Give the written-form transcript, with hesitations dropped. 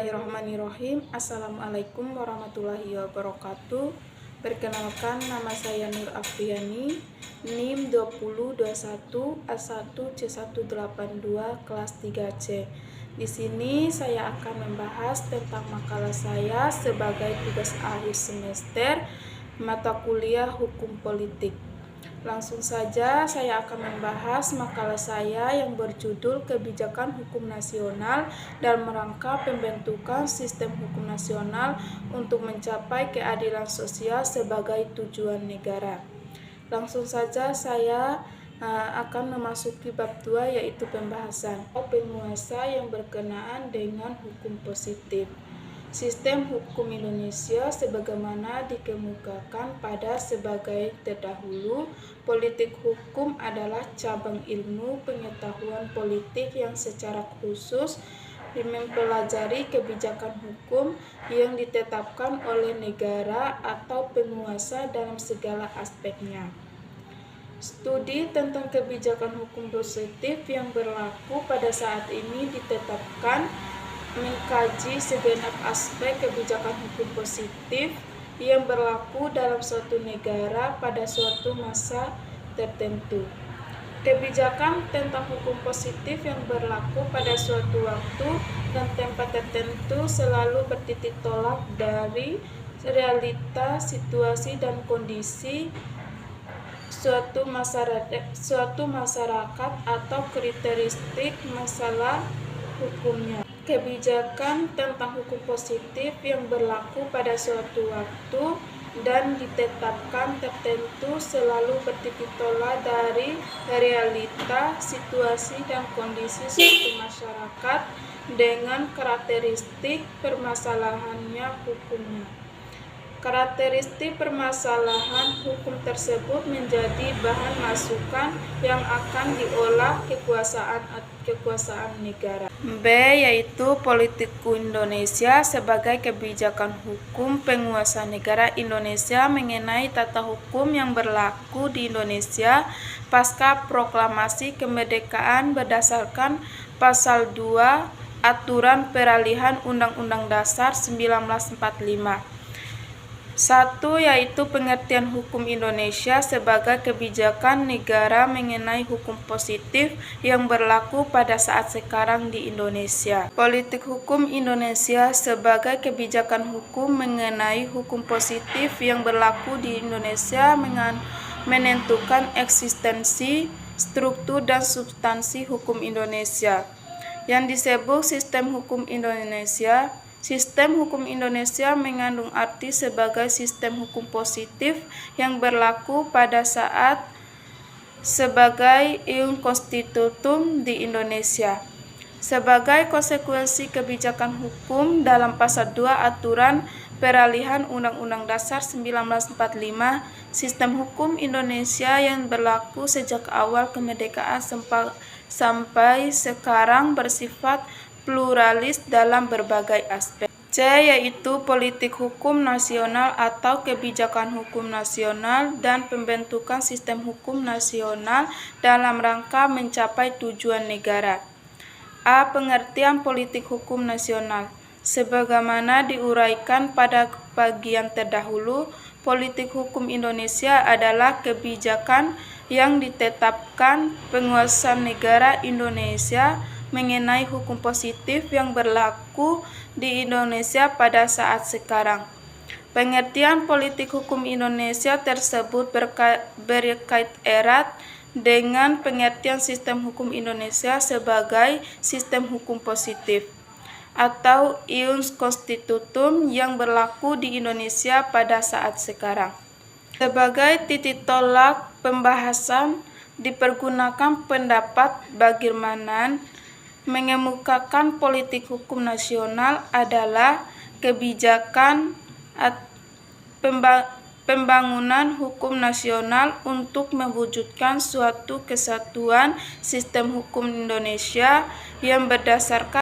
Bismillahirrahmanirrahim. Assalamualaikum warahmatullahi wabarakatuh. Perkenalkan, nama saya Nur Afriani, NIM 2021A1C182 kelas 3C. Di sini saya akan membahas tentang makalah saya sebagai tugas akhir semester mata kuliah Hukum Politik. Langsung saja saya akan membahas makalah saya yang berjudul Kebijakan Hukum Nasional dalam rangka pembentukan sistem hukum nasional untuk mencapai keadilan sosial sebagai tujuan negara. Langsung saja saya akan memasuki bab 2, yaitu pembahasan penguasa yang berkenaan dengan hukum positif. Sistem hukum Indonesia sebagaimana dikemukakan pada sebagai terdahulu, politik hukum adalah cabang ilmu pengetahuan politik yang secara khusus mempelajari kebijakan hukum yang ditetapkan oleh negara atau penguasa dalam segala aspeknya. Studi tentang kebijakan hukum positif yang berlaku pada saat ini ditetapkan mengkaji segenap aspek kebijakan hukum positif yang berlaku dalam suatu negara pada suatu masa tertentu. Kebijakan tentang hukum positif yang berlaku pada suatu waktu dan tempat tertentu selalu bertitik tolak dari realita, situasi, dan kondisi suatu masyarakat atau karakteristik masalah hukumnya. Kebijakan tentang hukum positif yang berlaku pada suatu waktu dan ditetapkan tertentu selalu bertitik tolak dari realita, situasi, dan kondisi suatu masyarakat dengan karakteristik permasalahannya hukumnya. Karakteristik permasalahan hukum tersebut menjadi bahan masukan yang akan diolah kekuasaan negara. B. Yaitu politik Indonesia sebagai kebijakan hukum penguasa negara Indonesia mengenai tata hukum yang berlaku di Indonesia pasca proklamasi kemerdekaan berdasarkan Pasal 2 Aturan Peralihan Undang-Undang Dasar 1945. 1. Yaitu pengertian hukum Indonesia sebagai kebijakan negara mengenai hukum positif yang berlaku pada saat sekarang di Indonesia. Politik hukum Indonesia sebagai kebijakan hukum mengenai hukum positif yang berlaku di Indonesia menentukan eksistensi, struktur, dan substansi hukum Indonesia. Yang disebut sistem hukum Indonesia. Sistem hukum Indonesia mengandung arti sebagai sistem hukum positif yang berlaku pada saat sebagai ium constitutum di Indonesia. Sebagai konsekuensi kebijakan hukum dalam Pasal 2 Aturan Peralihan Undang-Undang Dasar 1945, sistem hukum Indonesia yang berlaku sejak awal kemerdekaan sampai sekarang bersifat pluralis dalam berbagai aspek. C. Yaitu politik hukum nasional atau kebijakan hukum nasional dan pembentukan sistem hukum nasional dalam rangka mencapai tujuan negara. A. Pengertian politik hukum nasional. Sebagaimana diuraikan pada bagian terdahulu, politik hukum Indonesia adalah kebijakan yang ditetapkan penguasa negara Indonesia mengenai hukum positif yang berlaku di Indonesia pada saat sekarang. Pengertian politik hukum Indonesia tersebut berkait erat dengan pengertian sistem hukum Indonesia sebagai sistem hukum positif atau ium constitutum yang berlaku di Indonesia pada saat sekarang. Sebagai titik tolak pembahasan dipergunakan pendapat Bagirmanan mengemukakan politik hukum nasional adalah kebijakan pembangunan hukum nasional untuk mewujudkan suatu kesatuan sistem hukum Indonesia yang berdasarkan